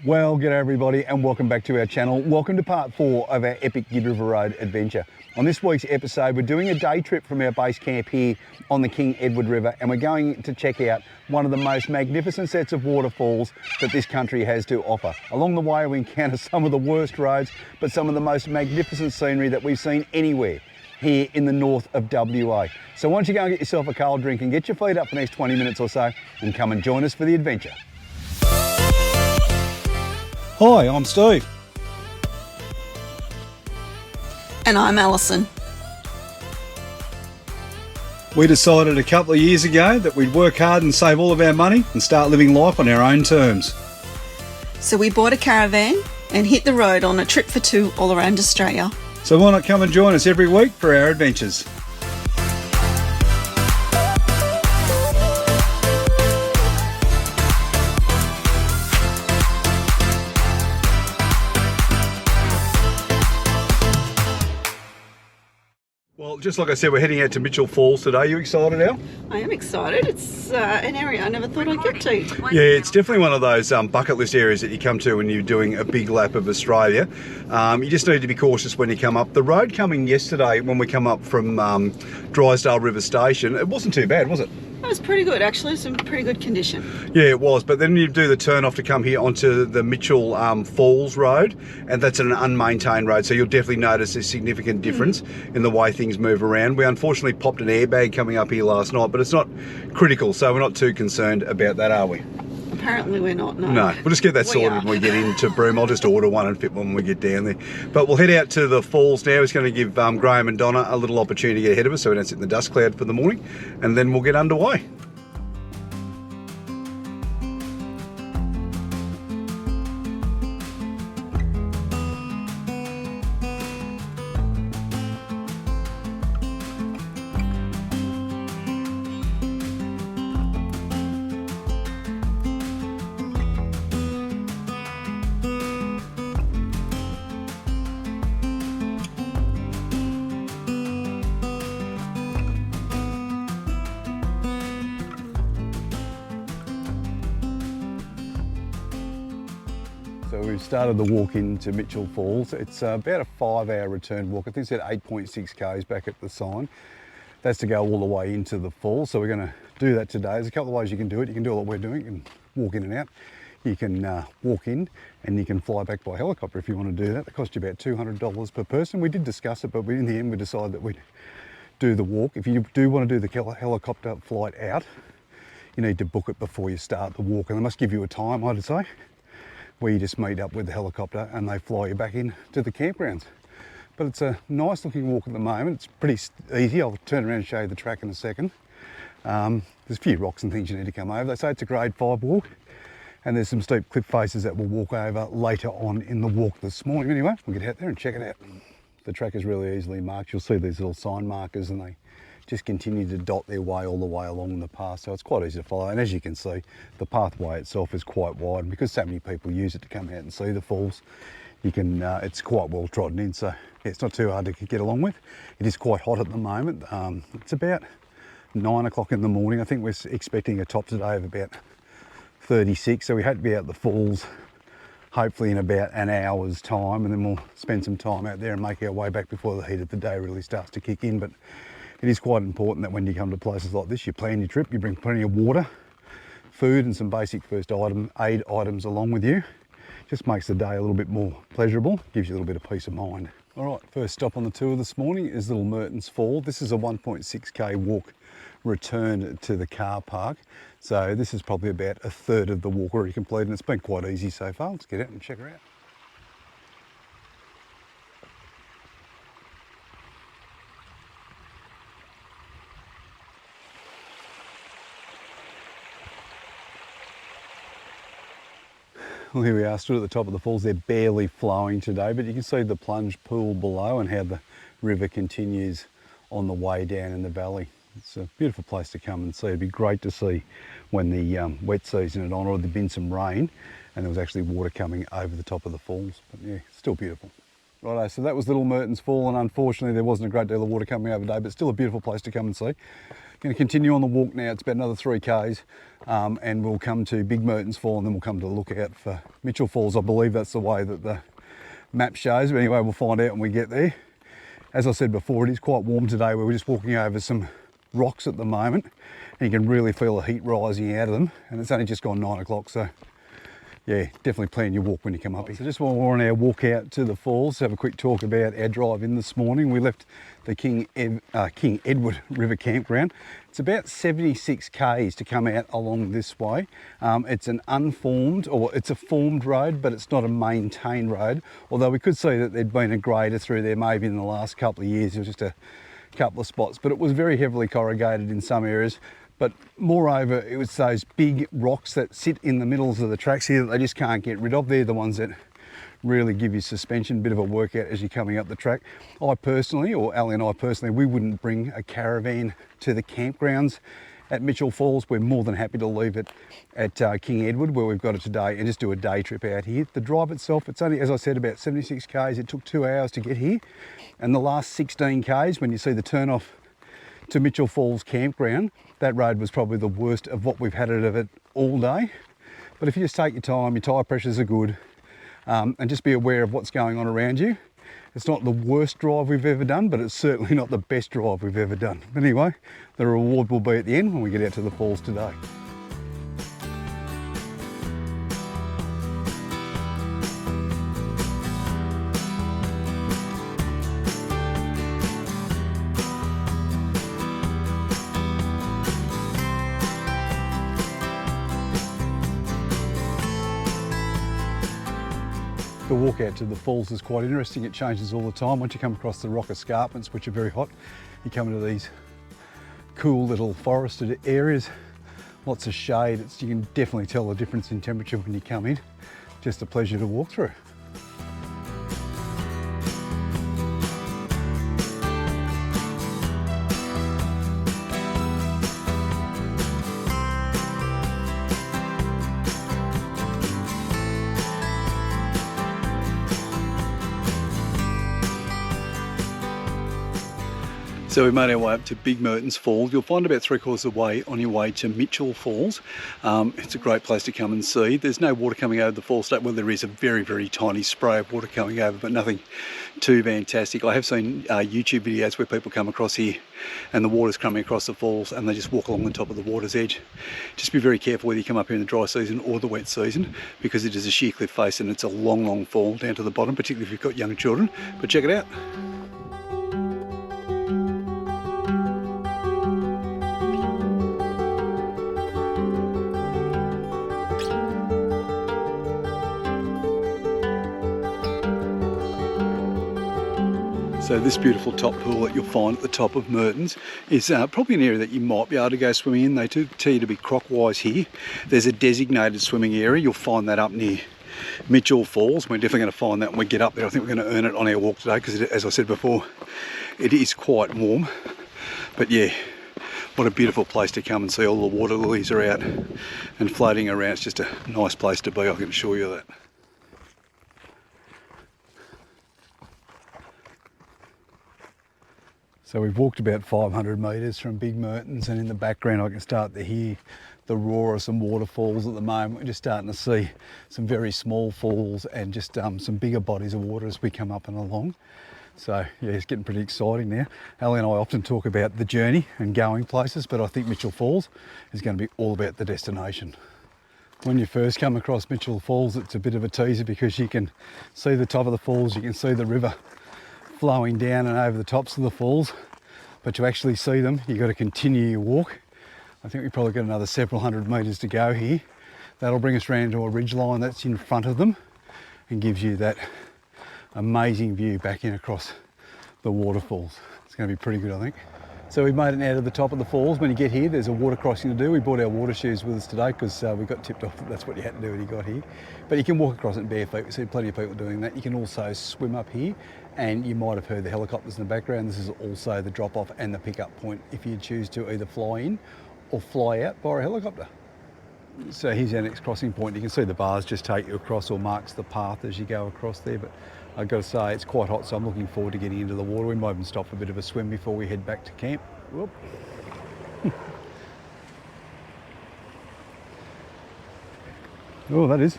Well, g'day everybody and welcome back to our channel. Welcome to part 4 of our epic Gibb River Road adventure. On this week's episode, we're doing a day trip from our base camp here on the King Edward River, and we're going to check out one of the most magnificent sets of waterfalls that this country has to offer. Along the way, we encounter some of the worst roads, but some of the most magnificent scenery that we've seen anywhere here in the north of WA. So why don't you go and get yourself a cold drink and get your feet up for the next 20 minutes or so and come and join us for the adventure. Hi, I'm Steve. And I'm Alison. We decided a couple of years ago that we'd work hard and save all of our money and start living life on our own terms. So we bought a caravan and hit the road on a trip for two all around Australia. So why not come and join us every week for our adventures? Well, just like I said, we're heading out to Mitchell Falls today. Are you excited, Al? I am excited. It's an area I never thought I'd get to. Yeah, it's definitely one of those bucket list areas that you come to when you're doing a big lap of Australia. You just need to be cautious when you come up. The road coming yesterday when we come up from Drysdale River Station, it wasn't too bad, was it? It was pretty good, actually. It's in pretty good condition. Yeah, it was. But then you do the turn off to come here onto the Mitchell Falls Road, and that's an unmaintained road. So you'll definitely notice a significant difference in the way things move around. We unfortunately popped an airbag coming up here last night, but it's not critical, so we're not too concerned about that, are we? Apparently we're not, no. No, we'll just get that sorted when we get into Broome. I'll just order one and fit one when we get down there. But we'll head out to the falls now. It's going to give Graham and Donna a little opportunity to get ahead of us so we don't sit in the dust cloud for the morning, and then we'll get underway. So we've started the walk into Mitchell Falls. It's about a 5-hour return walk. I think it's at 8.6 k's back at the sign. That's to go all the way into the falls. So we're going to do that today. There's a couple of ways you can do it. You can do what we're doing. You can walk in and out. You can walk in and you can fly back by helicopter if you want to do that. That costs you about $200 per person. We did discuss it, but in the end we decided that we'd do the walk. If you do want to do the helicopter flight out, you need to book it before you start the walk. And they must give you a time, I'd say, where you just meet up with the helicopter and they fly you back in to the campgrounds. But it's a nice looking walk at the moment. It's pretty easy. I'll turn around and show you the track in a second. There's a few rocks and things you need to come over. They say it's a grade 5 walk, and there's some steep cliff faces that we'll walk over later on in the walk this morning. Anyway, we'll get out there and check it out. The track is really easily marked. You'll see these little sign markers and they just continue to dot their way all the way along the path, so it's quite easy to follow. And as you can see, the pathway itself is quite wide, and because so many people use it to come out and see the falls, you can it's quite well trodden in, so it's not too hard to get along with. It is quite hot at the moment. It's about 9 o'clock in the morning. I think we're expecting a top today of about 36, so we had to be out the falls hopefully in about an hour's time, and then we'll spend some time out there and make our way back before the heat of the day really starts to kick in. But it is quite important that when you come to places like this, you plan your trip, you bring plenty of water, food and some basic first aid items along with you. Just makes the day a little bit more pleasurable, gives you a little bit of peace of mind. All right, first stop on the tour this morning is little Mertens Falls. This is a 1.6k walk return to the car park. So this is probably about a third of the walk already completed, and it's been quite easy so far. Let's get out and check her out. Well, here we are, stood at the top of the falls. They're barely flowing today, but you can see the plunge pool below and how the river continues on the way down in the valley. It's a beautiful place to come and see. It'd be great to see when the wet season had on, or there'd been some rain and there was actually water coming over the top of the falls. But yeah, still beautiful. Righto, so that was Little Mertens Fall, and unfortunately there wasn't a great deal of water coming over today, but still a beautiful place to come and see. Going to continue on the walk now. It's about another 3 k's, and we'll come to Big Mertens Fall, and then we'll come to the lookout for Mitchell Falls. I believe that's the way that the map shows, but anyway, we'll find out when we get there. As I said before, it is quite warm today. We're just walking over some rocks at the moment, and you can really feel the heat rising out of them, and it's only just gone 9 o'clock, so yeah, definitely plan your walk when you come up here. So just while we're on our walk out to the falls, have a quick talk about our drive in this morning. We left the King Edward River campground. It's about 76 k's to come out along this way. It's an unformed, or it's a formed road, but it's not a maintained road. Although we could see that there'd been a grader through there maybe in the last couple of years. It was just a couple of spots, but it was very heavily corrugated in some areas. But moreover, it was those big rocks that sit in the middles of the tracks here that they just can't get rid of. They're the ones that really give you suspension, bit of a workout as you're coming up the track. I personally, or Ali and I personally, we wouldn't bring a caravan to the campgrounds at Mitchell Falls. We're more than happy to leave it at King Edward, where we've got it today, and just do a day trip out here. The drive itself, it's only, as I said, about 76 k's. It took 2 hours to get here. And the last 16 k's, when you see the turn off to Mitchell Falls campground, that road was probably the worst of what we've had of it all day. But if you just take your time, your tyre pressures are good, and just be aware of what's going on around you. It's not the worst drive we've ever done, but it's certainly not the best drive we've ever done. But anyway, the reward will be at the end when we get out to the falls today. The walk out to the falls is quite interesting. It changes all the time. Once you come across the rock escarpments, which are very hot, you come into these cool little forested areas, lots of shade. You can definitely tell the difference in temperature when you come in. Just a pleasure to walk through. So we made our way up to Big Mertens Falls. You'll find about 3/4 of the way on your way to Mitchell Falls. It's a great place to come and see. There's no water coming over the falls today. Well, there is a very, very tiny spray of water coming over, but nothing too fantastic. I have seen YouTube videos where people come across here and the water's coming across the falls and they just walk along the top of the water's edge. Just be very careful whether you come up here in the dry season or the wet season, because it is a sheer cliff face and it's a long, long fall down to the bottom, particularly if you've got young children. But check it out. So this beautiful top pool that you'll find at the top of Mertens is probably an area that you might be able to go swimming in. They do tell you to be croc-wise here. There's a designated swimming area. You'll find that up near Mitchell Falls. We're definitely going to find that when we get up there. I think we're going to earn it on our walk today because, as I said before, it is quite warm. But yeah, what a beautiful place to come and see. All the water lilies are out and floating around. It's just a nice place to be, I can assure you that. So we've walked about 500 metres from Big Mertens, and in the background I can start to hear the roar of some waterfalls at the moment. We're just starting to see some very small falls and just some bigger bodies of water as we come up and along. So yeah, it's getting pretty exciting now. Ali and I often talk about the journey and going places, but I think Mitchell Falls is going to be all about the destination. When you first come across Mitchell Falls, it's a bit of a teaser because you can see the top of the falls, you can see the river flowing down and over the tops of the falls, but to actually see them you've got to continue your walk. I think we've probably got another several hundred metres to go here. That'll bring us round to a ridge line that's in front of them and gives you that amazing view back in across the waterfalls. It's going to be pretty good, I think. So we've made it out of the top of the falls. When you get here, there's a water crossing to do. We brought our water shoes with us today because we got tipped off that that's what you had to do when you got here. But you can walk across it in bare feet. We've seen plenty of people doing that. You can also swim up here, and you might have heard the helicopters in the background. This is also the drop off and the pickup point if you choose to either fly in or fly out by a helicopter. So here's our next crossing point. You can see the bars just take you across or marks the path as you go across there, but I've got to say it's quite hot, so I'm looking forward to getting into the water. We might even stop for a bit of a swim before we head back to camp. Whoop. Oh, that is.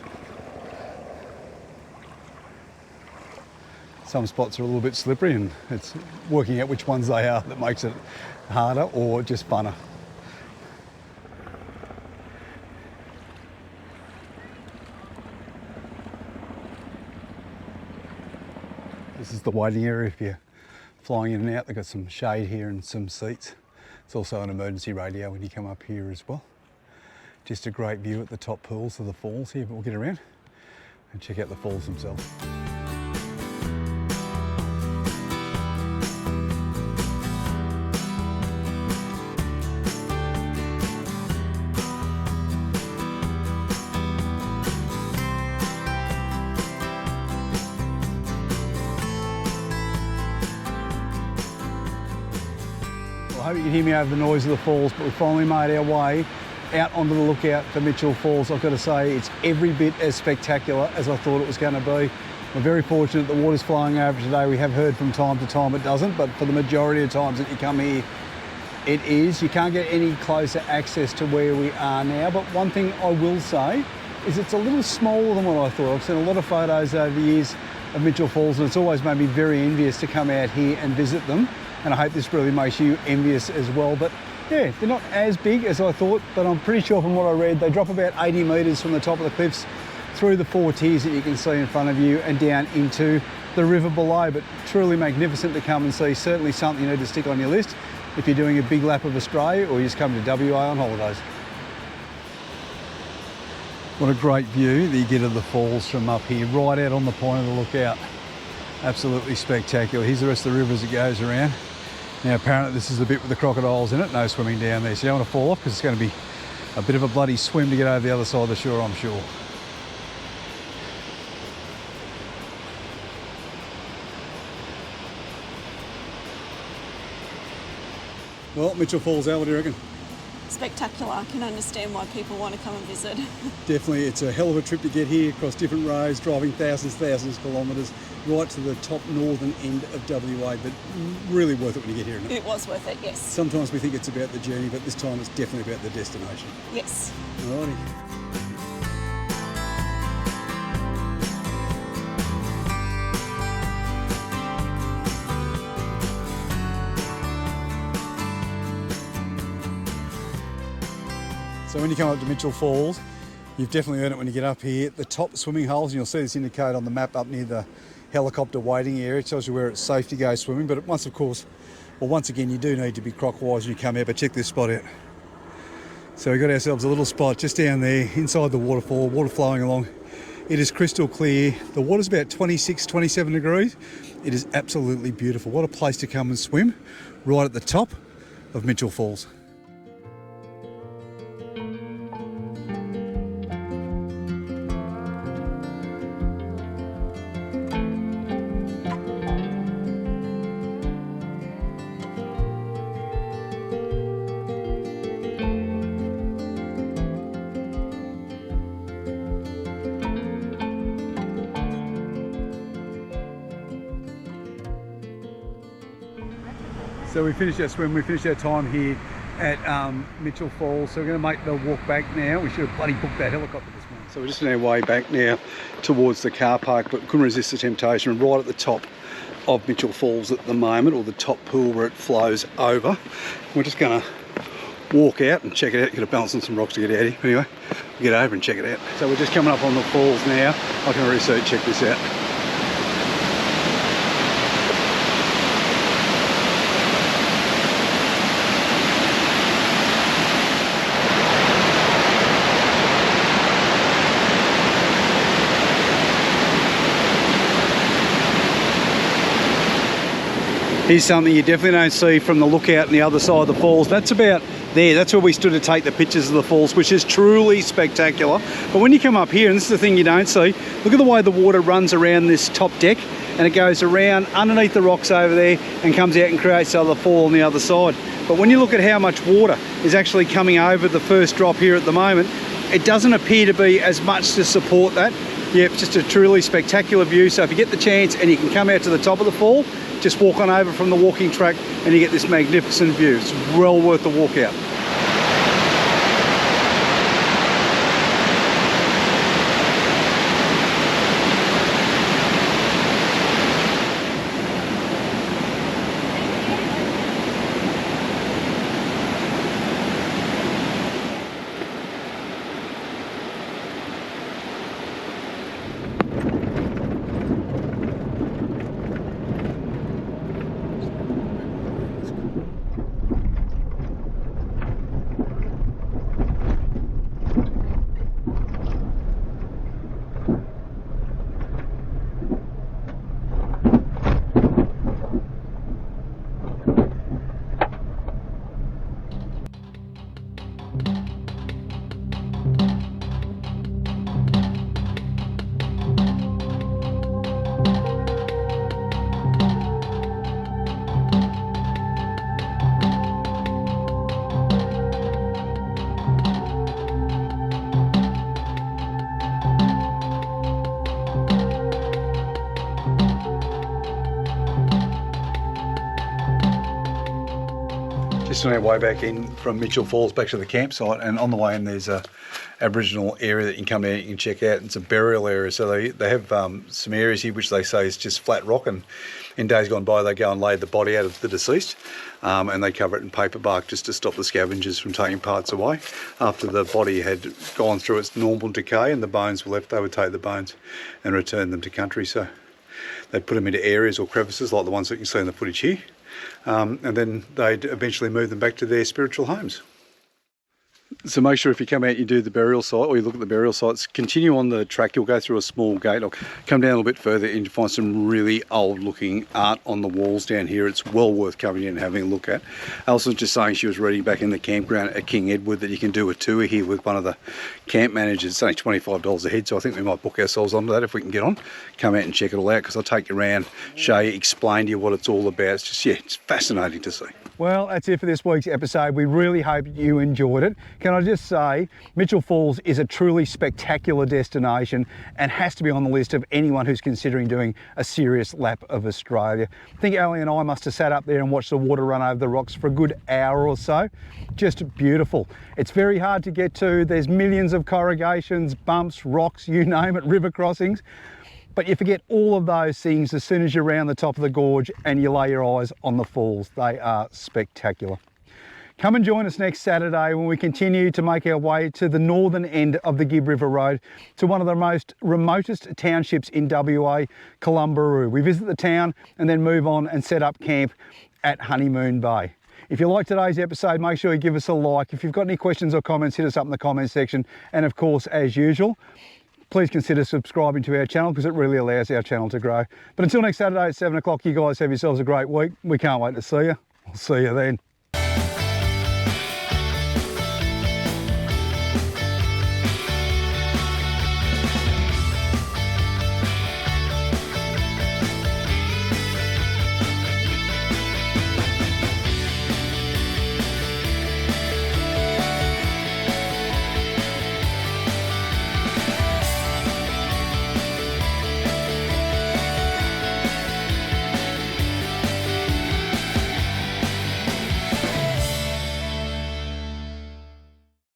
Some spots are a little bit slippery, and it's working out which ones they are that makes it harder or just funner. This is the waiting area if you're flying in and out. They've got some shade here and some seats. It's also an emergency radio when you come up here as well. Just a great view at the top pools of the falls here, but we'll get around and check out the falls themselves. I hope you can hear me over the noise of the falls, but we finally made our way out onto the lookout for Mitchell Falls. I've got to say it's every bit as spectacular as I thought it was going to be. We're very fortunate the water's flowing over today. We have heard from time to time it doesn't, but for the majority of times that you come here, it is. You can't get any closer access to where we are now, but one thing I will say is it's a little smaller than what I thought. I've seen a lot of photos over the years of Mitchell Falls, and it's always made me very envious to come out here and visit them. And I hope this really makes you envious as well. But yeah, they're not as big as I thought, but I'm pretty sure from what I read, they drop about 80 metres from the top of the cliffs through the 4 tiers that you can see in front of you and down into the river below. But truly magnificent to come and see. Certainly something you need to stick on your list if you're doing a big lap of Australia or you're just coming to WA on holidays. What a great view that you get of the falls from up here, right out on the point of the lookout. Absolutely spectacular. Here's the rest of the river as it goes around. Now apparently this is the bit with the crocodiles in it, no swimming down there, so you don't want to fall off because it's going to be a bit of a bloody swim to get over the other side of the shore, I'm sure. Well, Mitchell Falls, Al, what do you reckon? Spectacular. I can understand why people want to come and visit. Definitely, it's a hell of a trip to get here across different roads, driving thousands of kilometres, right to the top northern end of WA, but really worth it when you get here, isn't it? It was worth it, yes. Sometimes we think it's about the journey, but this time it's definitely about the destination. Yes. Alrighty. So when you come up to Mitchell Falls, you've definitely earned it when you get up here. The top swimming holes, and you'll see this indicated on the map up near the helicopter waiting area. It tells you where it's safe to go swimming, but once again, you do need to be croc-wise when you come out, but check this spot out. So we've got ourselves a little spot just down there inside the waterfall, water flowing along. It is crystal clear. The water's about 26, 27 degrees. It is absolutely beautiful. What a place to come and swim right at the top of Mitchell Falls. So we finished our swim, we finished our time here at Mitchell Falls, so we're going to make the walk back now. We should have bloody booked that helicopter this morning. So we're just on our way back now towards the car park, but couldn't resist the temptation. Right at the top of Mitchell Falls at the moment, or the top pool where it flows over. We're just going to walk out and check it out, get a balance on some rocks to get out here. Anyway, we'll get over and check it out. So we're just coming up on the falls now. I can already see, check this out. Here's something you definitely don't see from the lookout on the other side of the falls. That's about there. That's where we stood to take the pictures of the falls, which is truly spectacular. But when you come up here, and this is the thing you don't see, look at the way the water runs around this top deck, and it goes around underneath the rocks over there and comes out and creates the fall on the other side. But when you look at how much water is actually coming over the first drop here at the moment, it doesn't appear to be as much to support that. Yep, just a truly spectacular view. So if you get the chance and you can come out to the top of the fall, just walk on over from the walking track and you get this magnificent view. It's well worth the walk out. Just on our way back in from Mitchell Falls back to the campsite, and on the way in there's a Aboriginal area that you can come in and you can check out. It's a burial area, so they have some areas here which they say is just flat rock, and in days gone by they go and lay the body out of the deceased and they cover it in paper bark just to stop the scavengers from taking parts away. After the body had gone through its normal decay and the bones were left, they would take the bones and return them to country. So they'd put them into areas or crevices like the ones that you can see in the footage here. And then they'd eventually move them back to their spiritual homes. So make sure if you come out, you do the burial site, or you look at the burial sites, continue on the track, you'll go through a small gate, or come down a little bit further and you find some really old looking art on the walls down here. It's well worth coming in and having a look at. Alison was just saying she was reading back in the campground at King Edward that you can do a tour here with one of the camp managers. It's only $25 a head, so I think we might book ourselves onto that if we can get on. Come out and check it all out, because I'll take you around, show you, explain to you what it's all about. It's just, yeah, it's fascinating to see. Well, that's it for this week's episode. We really hope you enjoyed it. Can I just say, Mitchell Falls is a truly spectacular destination and has to be on the list of anyone who's considering doing a serious lap of Australia. I think Ali and I must have sat up there and watched the water run over the rocks for a good hour or so. Just beautiful. It's very hard to get to. There's millions of corrugations, bumps, rocks, you name it, river crossings. But you forget all of those things as soon as you're around the top of the gorge and you lay your eyes on the falls. They are spectacular. Come and join us next Saturday when we continue to make our way to the northern end of the Gibb River Road to one of the most remotest townships in WA, Kalumburu. We visit the town and then move on and set up camp at Honeymoon Bay. If you like today's episode, make sure you give us a like. If you've got any questions or comments, hit us up in the comments section. And of course, as usual, please consider subscribing to our channel, because it really allows our channel to grow. But until next Saturday at 7 o'clock, you guys have yourselves a great week. We can't wait to see you. I'll see you then.